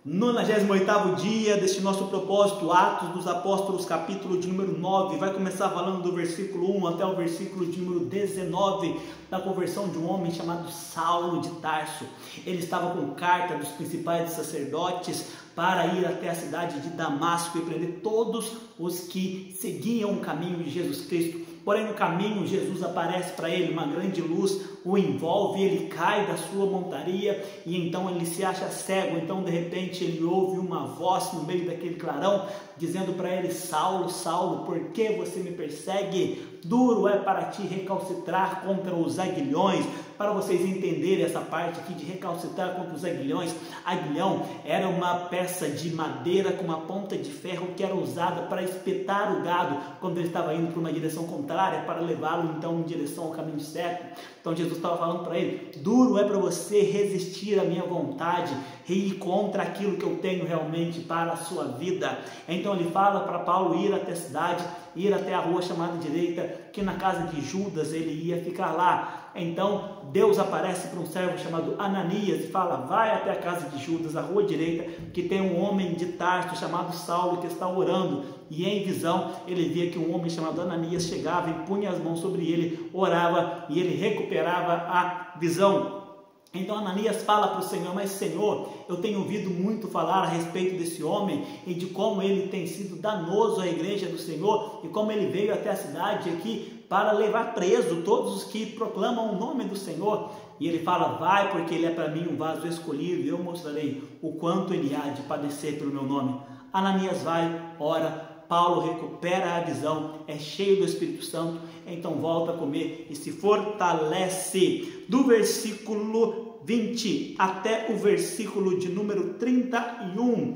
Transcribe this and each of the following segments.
98º dia deste nosso propósito, Atos dos Apóstolos, capítulo de número 9, vai começar falando do versículo 1 até o versículo de número 19, da conversão de um homem chamado Saulo de Tarso. Ele estava com carta dos principais sacerdotes para ir até a cidade de Damasco e prender todos os que seguiam o caminho de Jesus Cristo. Porém, no caminho, Jesus aparece para ele, uma grande luz o envolve, ele cai da sua montaria e então ele se acha cego. Então, de repente, ele ouve uma voz no meio daquele clarão, dizendo para ele: Saulo, Saulo, por que você me persegue? Duro é para ti recalcitrar contra os aguilhões. Para vocês entenderem essa parte aqui de recalcitrar contra os aguilhões, aguilhão era uma peça de madeira com uma ponta de ferro que era usada para espetar o gado quando ele estava indo para uma direção contrária, para levá-lo então em direção ao caminho certo. Então Jesus estava falando para ele: duro é para você resistir à minha vontade e ir contra aquilo que eu tenho realmente para a sua vida. Então ele fala para Paulo ir até a cidade, ir até a rua chamada direita, que na casa de Judas ele ia ficar lá. Então Deus aparece para um servo chamado Ananias e fala: vai até a casa de Judas, a rua direita, que tem um homem de Tarso chamado Saulo que está orando. E em visão ele via que um homem chamado Ananias chegava e punha as mãos sobre ele, orava e ele recuperava a visão. Então Ananias fala para o Senhor: mas Senhor, eu tenho ouvido muito falar a respeito desse homem e de como ele tem sido danoso à igreja do Senhor e como ele veio até a cidade aqui para levar preso todos os que proclamam o nome do Senhor. E ele fala: vai, porque ele é para mim um vaso escolhido e eu mostrarei o quanto ele há de padecer pelo meu nome. Ananias vai, ora, Paulo recupera a visão, é cheio do Espírito Santo, então volta a comer e se fortalece. Do versículo 20 até o versículo de número 31,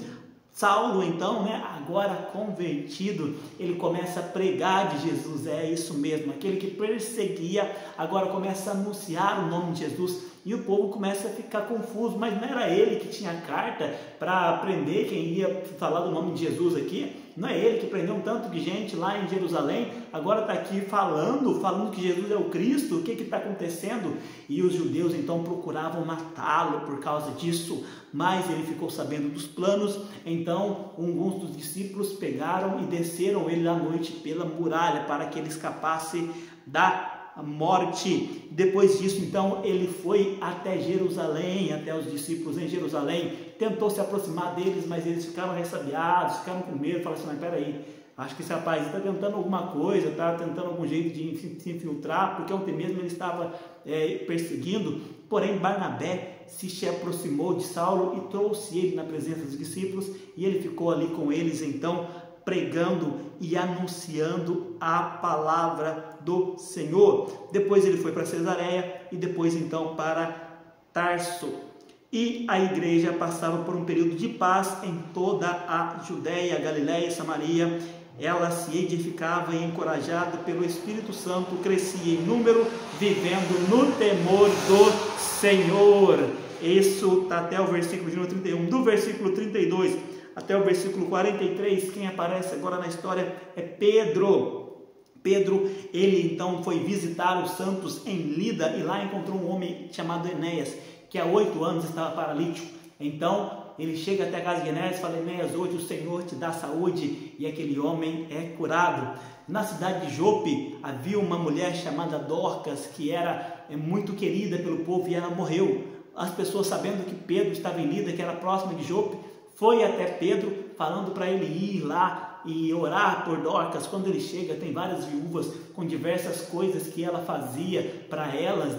Saulo então, agora convertido, ele começa a pregar de Jesus. É isso mesmo, aquele que perseguia agora começa a anunciar o nome de Jesus. E o povo começa a ficar confuso, mas não era ele que tinha carta para prender quem ia falar do nome de Jesus aqui? Não é ele que prendeu um tanto de gente lá em Jerusalém? Agora está aqui falando que Jesus é o Cristo? O que está acontecendo? E os judeus então procuravam matá-lo por causa disso, mas ele ficou sabendo dos planos. Então alguns dos discípulos pegaram e desceram ele à noite pela muralha para que ele escapasse da morte. Depois disso, então, ele foi até Jerusalém, até os discípulos em Jerusalém, tentou se aproximar deles, mas eles ficaram ressabiados, ficaram com medo, falaram assim: mas peraí, acho que esse rapaz está tentando alguma coisa, está tentando algum jeito de se infiltrar, porque ontem mesmo ele estava perseguindo. Porém, Barnabé se aproximou de Saulo e trouxe ele na presença dos discípulos, e ele ficou ali com eles, então, pregando e anunciando a palavra do Senhor. Depois ele foi para Cesareia e depois então para Tarso. E a igreja passava por um período de paz em toda a Judéia, Galiléia e Samaria. Ela se edificava e, encorajada pelo Espírito Santo, crescia em número, vivendo no temor do Senhor. Isso está até o versículo de número 31. Do versículo 32 até o versículo 43, quem aparece agora na história é Pedro. Pedro, ele então foi visitar os santos em Lida e lá encontrou um homem chamado Enéas, que há 8 anos estava paralítico. Então ele chega até a casa de Enéas e fala: Enéas, hoje o Senhor te dá saúde, e aquele homem é curado. Na cidade de Jope havia uma mulher chamada Dorcas, que era muito querida pelo povo, e ela morreu. As pessoas, sabendo que Pedro estava em Lida, que era próxima de Jope, foi até Pedro, falando para ele ir lá e orar por Dorcas. Quando ele chega, tem várias viúvas com diversas coisas que ela fazia para elas,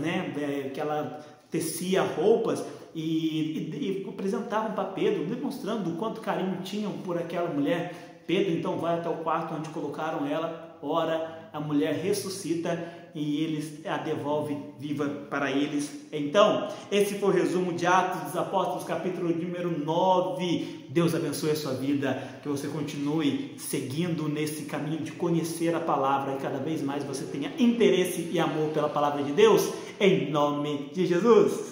que ela tecia roupas e apresentavam para Pedro, demonstrando o quanto carinho tinham por aquela mulher. Pedro então vai até o quarto onde colocaram ela, ora, a mulher ressuscita e eles a devolve viva para eles. Então, esse foi o resumo de Atos dos Apóstolos, capítulo número 9. Deus abençoe a sua vida, que você continue seguindo nesse caminho de conhecer a palavra e cada vez mais você tenha interesse e amor pela palavra de Deus, em nome de Jesus.